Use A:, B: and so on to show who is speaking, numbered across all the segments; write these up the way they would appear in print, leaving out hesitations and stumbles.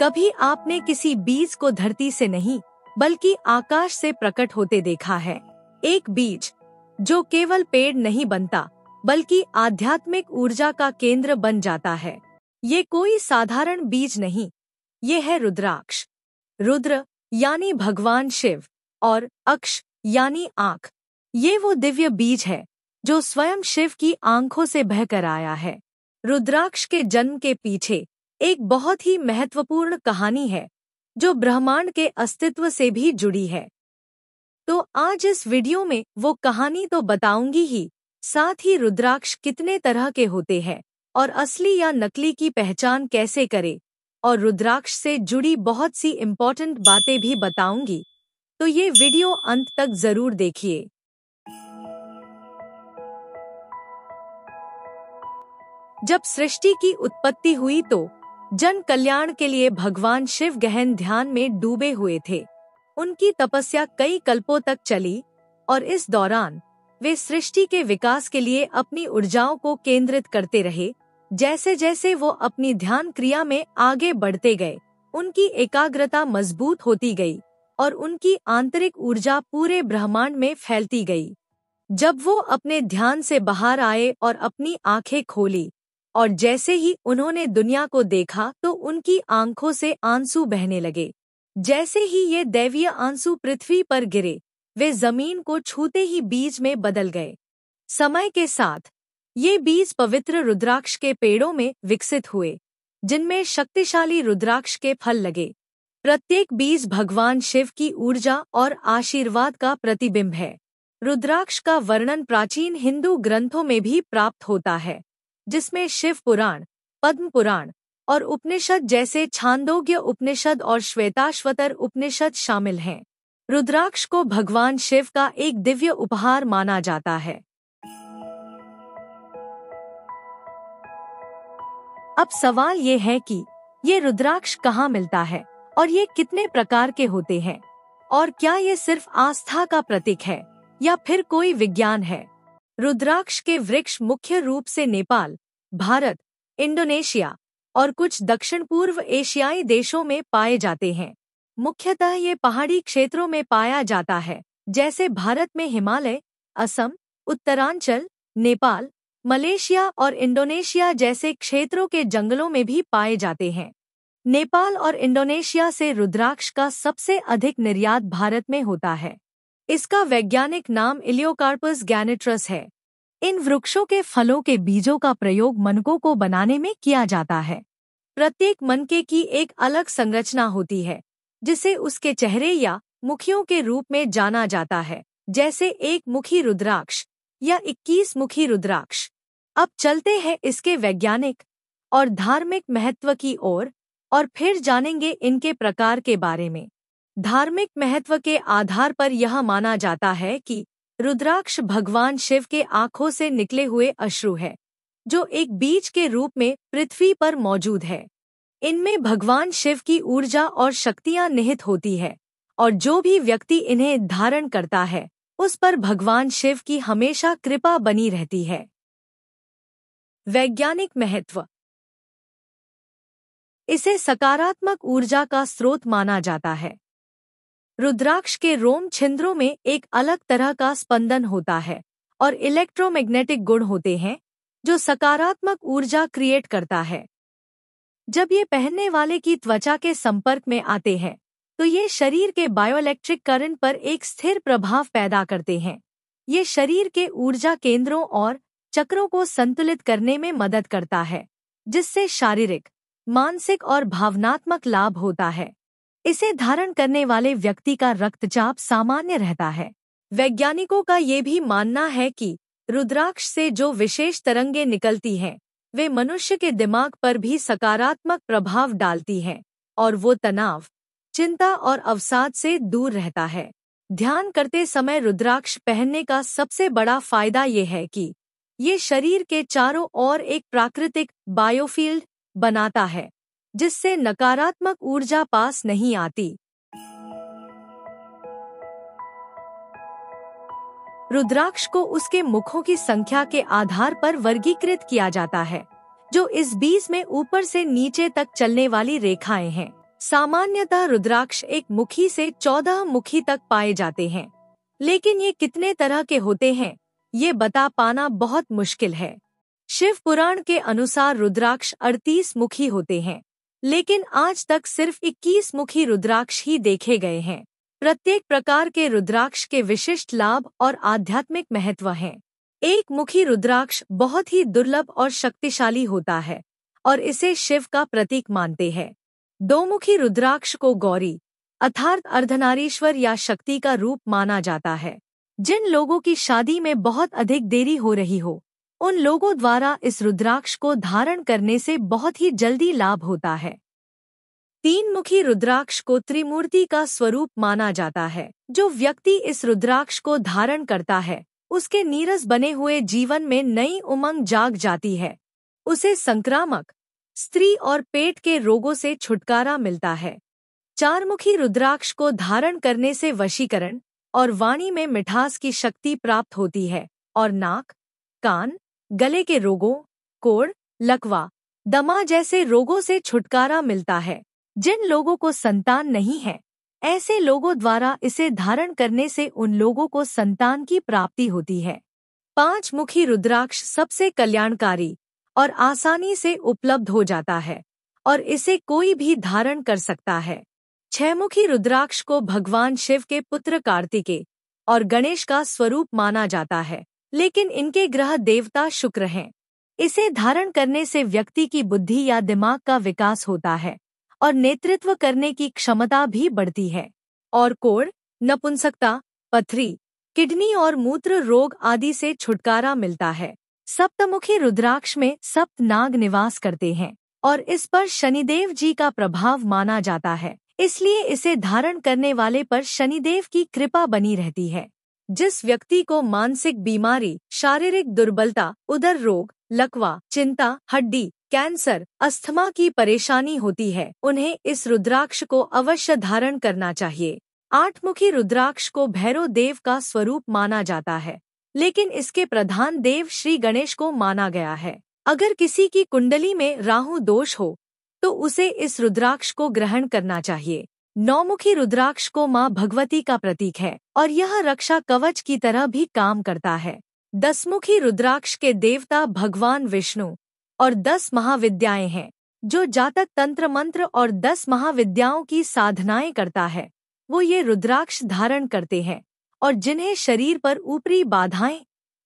A: कभी आपने किसी बीज को धरती से नहीं बल्कि आकाश से प्रकट होते देखा है। एक बीज जो केवल पेड़ नहीं बनता बल्कि आध्यात्मिक ऊर्जा का केंद्र बन जाता है। ये कोई साधारण बीज नहीं, ये है रुद्राक्ष। रुद्र यानी भगवान शिव और अक्ष यानी आँख। ये वो दिव्य बीज है जो स्वयं शिव की आंखों से बहकर आया है। रुद्राक्ष के जन्म के पीछे एक बहुत ही महत्वपूर्ण कहानी है जो ब्रह्मांड के अस्तित्व से भी जुड़ी है। तो आज इस वीडियो में वो कहानी तो बताऊंगी ही, साथ ही रुद्राक्ष कितने तरह के होते हैं और असली या नकली की पहचान कैसे करें, और रुद्राक्ष से जुड़ी बहुत सी इम्पोर्टेंट बातें भी बताऊंगी। तो ये वीडियो अंत तक जरूर देखिए। जब सृष्टि की उत्पत्ति हुई तो जन कल्याण के लिए भगवान शिव गहन ध्यान में डूबे हुए थे। उनकी तपस्या कई कल्पों तक चली और इस दौरान वे सृष्टि के विकास के लिए अपनी ऊर्जाओं को केंद्रित करते रहे। जैसे जैसे वो अपनी ध्यान क्रिया में आगे बढ़ते गए, उनकी एकाग्रता मजबूत होती गई और उनकी आंतरिक ऊर्जा पूरे ब्रह्मांड में फैलती गई। जब वो अपने ध्यान से बाहर आए और अपनी आंखें खोली और जैसे ही उन्होंने दुनिया को देखा तो उनकी आंखों से आंसू बहने लगे। जैसे ही ये दैवीय आंसू पृथ्वी पर गिरे, वे जमीन को छूते ही बीज में बदल गए। समय के साथ ये बीज पवित्र रुद्राक्ष के पेड़ों में विकसित हुए, जिनमें शक्तिशाली रुद्राक्ष के फल लगे। प्रत्येक बीज भगवान शिव की ऊर्जा और आशीर्वाद का प्रतिबिंब है। रुद्राक्ष का वर्णन प्राचीन हिंदू ग्रंथों में भी प्राप्त होता है, जिसमें शिव पुराण, पद्म पुराण और उपनिषद जैसे छांदोग्य उपनिषद और श्वेताश्वतर उपनिषद शामिल हैं। रुद्राक्ष को भगवान शिव का एक दिव्य उपहार माना जाता है। अब सवाल ये है कि ये रुद्राक्ष कहाँ मिलता है और ये कितने प्रकार के होते हैं, और क्या ये सिर्फ आस्था का प्रतीक है या फिर कोई विज्ञान है। रुद्राक्ष के वृक्ष मुख्य रूप से नेपाल, भारत, इंडोनेशिया और कुछ दक्षिण पूर्व एशियाई देशों में पाए जाते हैं। मुख्यतः ये पहाड़ी क्षेत्रों में पाया जाता है, जैसे भारत में हिमालय, असम, उत्तरांचल, नेपाल, मलेशिया और इंडोनेशिया जैसे क्षेत्रों के जंगलों में भी पाए जाते हैं। नेपाल और इंडोनेशिया से रुद्राक्ष का सबसे अधिक निर्यात भारत में होता है। इसका वैज्ञानिक नाम इलियोकार्पस गैनेट्रस है। इन वृक्षों के फलों के बीजों का प्रयोग मनकों को बनाने में किया जाता है। प्रत्येक मनके की एक अलग संरचना होती है, जिसे उसके चेहरे या मुखियों के रूप में जाना जाता है, जैसे एक मुखी रुद्राक्ष या 21 मुखी रुद्राक्ष। अब चलते हैं इसके वैज्ञानिक और धार्मिक महत्व की ओर और फिर जानेंगे इनके प्रकार के बारे में। धार्मिक महत्व के आधार पर यह माना जाता है कि रुद्राक्ष भगवान शिव के आंखों से निकले हुए अश्रु है, जो एक बीज के रूप में पृथ्वी पर मौजूद है। इनमें भगवान शिव की ऊर्जा और शक्तियां निहित होती है, और जो भी व्यक्ति इन्हें धारण करता है उस पर भगवान शिव की हमेशा कृपा बनी रहती है। वैज्ञानिक महत्व। इसे सकारात्मक ऊर्जा का स्रोत माना जाता है। रुद्राक्ष के रोम छिंद्रों में एक अलग तरह का स्पंदन होता है और इलेक्ट्रोमैग्नेटिक गुण होते हैं, जो सकारात्मक ऊर्जा क्रिएट करता है। जब ये पहनने वाले की त्वचा के संपर्क में आते हैं तो ये शरीर के बायोइलेक्ट्रिक करंट पर एक स्थिर प्रभाव पैदा करते हैं। ये शरीर के ऊर्जा केंद्रों और चक्रों को संतुलित करने में मदद करता है, जिससे शारीरिक, मानसिक और भावनात्मक लाभ होता है। इसे धारण करने वाले व्यक्ति का रक्तचाप सामान्य रहता है। वैज्ञानिकों का ये भी मानना है कि रुद्राक्ष से जो विशेष तरंगें निकलती हैं, वे मनुष्य के दिमाग पर भी सकारात्मक प्रभाव डालती हैं और वो तनाव, चिंता और अवसाद से दूर रहता है। ध्यान करते समय रुद्राक्ष पहनने का सबसे बड़ा फायदा ये है कि ये शरीर के चारों ओर एक प्राकृतिक बायोफील्ड बनाता है, जिससे नकारात्मक ऊर्जा पास नहीं आती। रुद्राक्ष को उसके मुखों की संख्या के आधार पर वर्गीकृत किया जाता है, जो इस बीज में ऊपर से नीचे तक चलने वाली रेखाएं हैं। सामान्यतः रुद्राक्ष एक मुखी से 14 मुखी तक पाए जाते हैं, लेकिन ये कितने तरह के होते हैं ये बता पाना बहुत मुश्किल है। शिव पुराण के अनुसार रुद्राक्ष 38 मुखी होते हैं, लेकिन आज तक सिर्फ 21 मुखी रुद्राक्ष ही देखे गए हैं। प्रत्येक प्रकार के रुद्राक्ष के विशिष्ट लाभ और आध्यात्मिक महत्व हैं। एक मुखी रुद्राक्ष बहुत ही दुर्लभ और शक्तिशाली होता है और इसे शिव का प्रतीक मानते हैं। दो मुखी रुद्राक्ष को गौरी अर्थात अर्धनारीश्वर या शक्ति का रूप माना जाता है। जिन लोगों की शादी में बहुत अधिक देरी हो रही हो, उन लोगों द्वारा इस रुद्राक्ष को धारण करने से बहुत ही जल्दी लाभ होता है। तीन मुखी रुद्राक्ष को त्रिमूर्ति का स्वरूप माना जाता है। जो व्यक्ति इस रुद्राक्ष को धारण करता है, उसके नीरस बने हुए जीवन में नई उमंग जाग जाती है। उसे संक्रामक, स्त्री और पेट के रोगों से छुटकारा मिलता है। चार मुखी रुद्राक्ष को धारण करने से वशीकरण और वाणी में मिठास की शक्ति प्राप्त होती है और नाक, कान, गले के रोगों, कोढ़, लकवा, दमा जैसे रोगों से छुटकारा मिलता है। जिन लोगों को संतान नहीं है, ऐसे लोगों द्वारा इसे धारण करने से उन लोगों को संतान की प्राप्ति होती है। पांच मुखी रुद्राक्ष सबसे कल्याणकारी और आसानी से उपलब्ध हो जाता है और इसे कोई भी धारण कर सकता है। छह मुखी रुद्राक्ष को भगवान शिव के पुत्र कार्तिकेय और गणेश का स्वरूप माना जाता है, लेकिन इनके ग्रह देवता शुक्र हैं। इसे धारण करने से व्यक्ति की बुद्धि या दिमाग का विकास होता है और नेतृत्व करने की क्षमता भी बढ़ती है। और कोढ़, नपुंसकता, पथरी, किडनी और मूत्र रोग आदि से छुटकारा मिलता है। सप्तमुखी रुद्राक्ष में सप्त नाग निवास करते हैं और इस पर शनिदेव जी का प्रभाव माना जाता है, इसलिए इसे धारण करने वाले पर शनिदेव की कृपा बनी रहती है। जिस व्यक्ति को मानसिक बीमारी, शारीरिक दुर्बलता, उदर रोग, लकवा, चिंता, हड्डी, कैंसर, अस्थमा की परेशानी होती है, उन्हें इस रुद्राक्ष को अवश्य धारण करना चाहिए। आठ मुखी रुद्राक्ष को भैरव देव का स्वरूप माना जाता है, लेकिन इसके प्रधान देव श्री गणेश को माना गया है। अगर किसी की कुंडली में राहु दोष हो तो उसे इस रुद्राक्ष को ग्रहण करना चाहिए। नौमुखी रुद्राक्ष को मां भगवती का प्रतीक है और यह रक्षा कवच की तरह भी काम करता है। दसमुखी रुद्राक्ष के देवता भगवान विष्णु और 10 महाविद्याएं हैं। जो जातक तंत्र मंत्र और 10 महाविद्याओं की साधनाएं करता है, वो ये रुद्राक्ष धारण करते हैं और जिन्हें शरीर पर ऊपरी बाधाएं,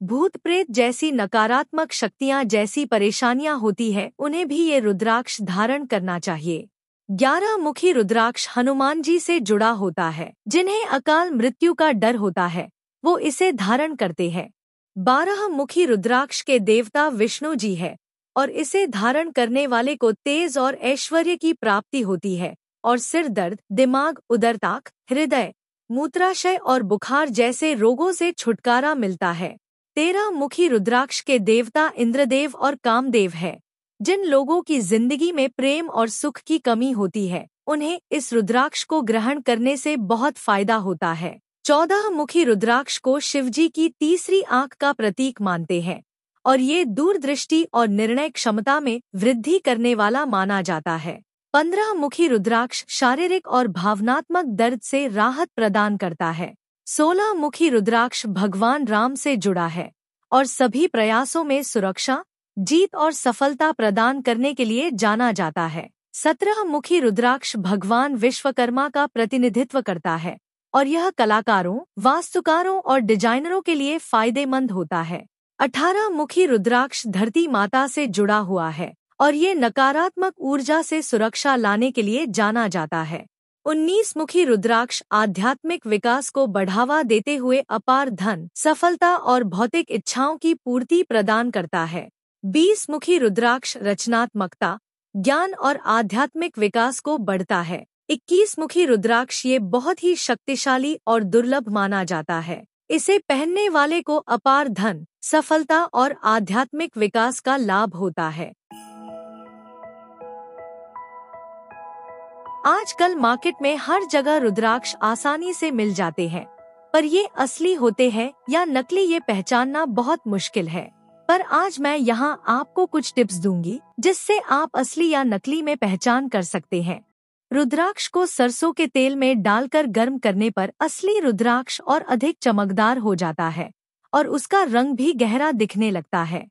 A: भूत प्रेत जैसी नकारात्मक शक्तियां जैसी परेशानियां होती है, उन्हें भी ये रुद्राक्ष धारण करना चाहिए। 11 मुखी रुद्राक्ष हनुमान जी से जुड़ा होता है। जिन्हें अकाल मृत्यु का डर होता है, वो इसे धारण करते हैं। 12 मुखी रुद्राक्ष के देवता विष्णु जी है और इसे धारण करने वाले को तेज और ऐश्वर्य की प्राप्ति होती है और सिर दर्द, दिमाग, उदरताक, हृदय, मूत्राशय और बुखार जैसे रोगों से छुटकारा मिलता है। 13 मुखी रुद्राक्ष के देवता इंद्रदेव और कामदेव है। जिन लोगों की जिंदगी में प्रेम और सुख की कमी होती है, उन्हें इस रुद्राक्ष को ग्रहण करने से बहुत फायदा होता है। 14 मुखी रुद्राक्ष को शिवजी की तीसरी आंख का प्रतीक मानते हैं और ये दूरदृष्टि और निर्णय क्षमता में वृद्धि करने वाला माना जाता है। 15 मुखी रुद्राक्ष शारीरिक और भावनात्मक दर्द से राहत प्रदान करता है। 16 मुखी रुद्राक्ष भगवान राम से जुड़ा है और सभी प्रयासों में सुरक्षा, जीत और सफलता प्रदान करने के लिए जाना जाता है। 17 मुखी रुद्राक्ष भगवान विश्वकर्मा का प्रतिनिधित्व करता है और यह कलाकारों, वास्तुकारों और डिजाइनरों के लिए फायदेमंद होता है। 18 मुखी रुद्राक्ष धरती माता से जुड़ा हुआ है और ये नकारात्मक ऊर्जा से सुरक्षा लाने के लिए जाना जाता है। 19 मुखी रुद्राक्ष आध्यात्मिक विकास को बढ़ावा देते हुए अपार धन, सफलता और भौतिक इच्छाओं की पूर्ति प्रदान करता है। 20 मुखी रुद्राक्ष रचनात्मकता, ज्ञान और आध्यात्मिक विकास को बढ़ता है। 21 मुखी रुद्राक्ष ये बहुत ही शक्तिशाली और दुर्लभ माना जाता है। इसे पहनने वाले को अपार धन, सफलता और आध्यात्मिक विकास का लाभ होता है। आजकल मार्केट में हर जगह रुद्राक्ष आसानी से मिल जाते हैं, पर ये असली होते हैं या नकली ये पहचानना बहुत मुश्किल है। पर आज मैं यहाँ आपको कुछ टिप्स दूंगी जिससे आप असली या नकली में पहचान कर सकते हैं। रुद्राक्ष को सरसों के तेल में डालकर गर्म करने पर असली रुद्राक्ष और अधिक चमकदार हो जाता है और उसका रंग भी गहरा दिखने लगता है।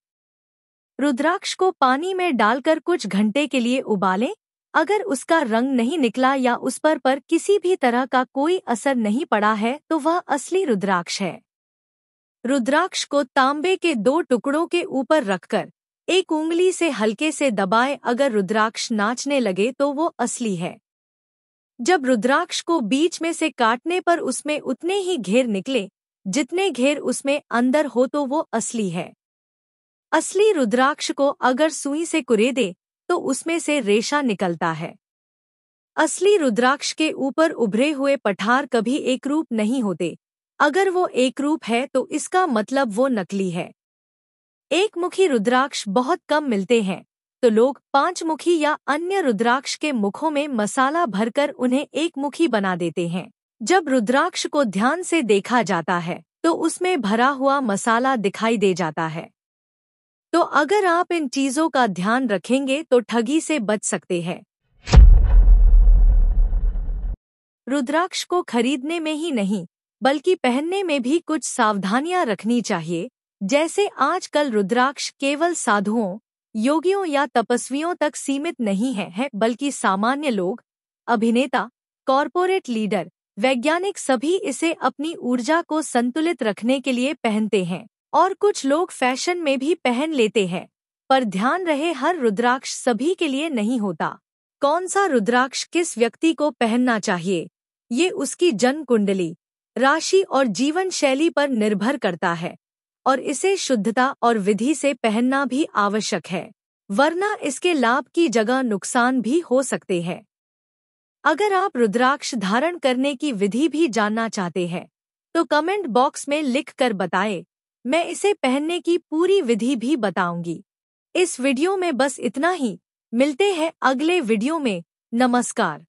A: रुद्राक्ष को पानी में डालकर कुछ घंटे के लिए उबालें। अगर उसका रंग नहीं निकला या उस पर किसी भी तरह का कोई असर नहीं पड़ा है तो वह असली रुद्राक्ष है। रुद्राक्ष को तांबे के 2 टुकड़ों के ऊपर रखकर एक उंगली से हल्के से दबाएं। अगर रुद्राक्ष नाचने लगे तो वो असली है। जब रुद्राक्ष को बीच में से काटने पर उसमें उतने ही घेर निकले जितने घेर उसमें अंदर हो तो वो असली है। असली रुद्राक्ष को अगर सुई से कुरेदे तो उसमें से रेशा निकलता है। असली रुद्राक्ष के ऊपर उभरे हुए पठार कभी एकरूप नहीं होते। अगर वो एकरूप है तो इसका मतलब वो नकली है। एक मुखी रुद्राक्ष बहुत कम मिलते हैं तो लोग 5 मुखी या अन्य रुद्राक्ष के मुखों में मसाला भरकर उन्हें एक मुखी बना देते हैं। जब रुद्राक्ष को ध्यान से देखा जाता है तो उसमें भरा हुआ मसाला दिखाई दे जाता है। तो अगर आप इन चीजों का ध्यान रखेंगे तो ठगी से बच सकते हैं। रुद्राक्ष को खरीदने में ही नहीं बल्कि पहनने में भी कुछ सावधानियां रखनी चाहिए। जैसे आजकल रुद्राक्ष केवल साधुओं, योगियों या तपस्वियों तक सीमित नहीं है बल्कि सामान्य लोग, अभिनेता, कॉरपोरेट लीडर, वैज्ञानिक सभी इसे अपनी ऊर्जा को संतुलित रखने के लिए पहनते हैं और कुछ लोग फैशन में भी पहन लेते हैं। पर ध्यान रहे, हर रुद्राक्ष सभी के लिए नहीं होता। कौन सा रुद्राक्ष किस व्यक्ति को पहनना चाहिए ये उसकी जन्म कुंडली, राशि और जीवन शैली पर निर्भर करता है और इसे शुद्धता और विधि से पहनना भी आवश्यक है, वरना इसके लाभ की जगह नुकसान भी हो सकते हैं। अगर आप रुद्राक्ष धारण करने की विधि भी जानना चाहते हैं तो कमेंट बॉक्स में लिख कर बताएं। मैं इसे पहनने की पूरी विधि भी बताऊंगी। इस वीडियो में बस इतना ही। मिलते हैं अगले वीडियो में। नमस्कार।